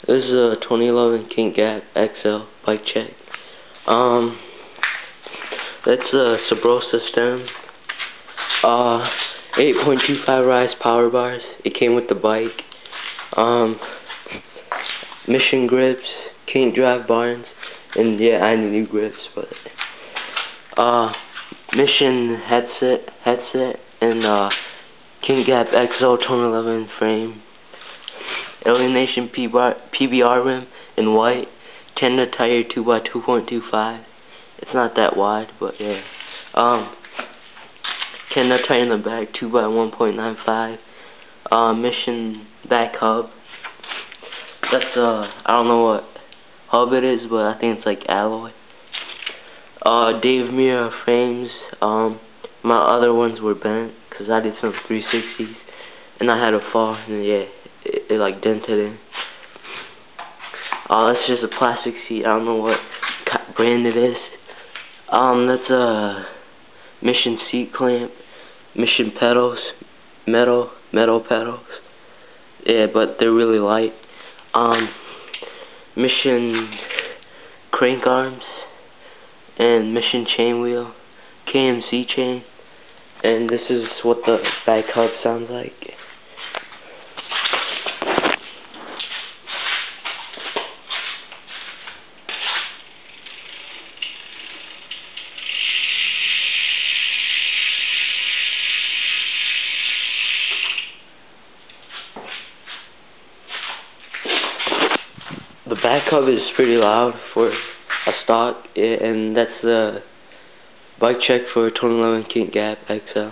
This is a 2011 Kink Gap Xl bike check. That's a Subrosa stem. 8.25 rise power bars. It came with the bike. Mission grips, Kink drive barns, and yeah, I need new grips, but Mission headset, and Kink Gap Xl 2011 frame. Alienation PBR rim in white. Tender tire 2x2.25. It's not that wide, but yeah. Tender tire in the back 2x1.95. Mission back hub. That's I don't know what hub it is, but I think it's like alloy. Mirra frames. My other ones were bent because I did some 360s and I had a fall, and yeah, it like dented in. That's just a plastic seat. I don't know what brand it is. That's a Mission seat clamp, Mission pedals, metal pedals. Yeah, but they're really light. Mission crank arms and Mission chain wheel, KMC chain, and this is what the back hub sounds like. The back hub is pretty loud for a stock, and that's the bike check for 2011 Kink Gap XL.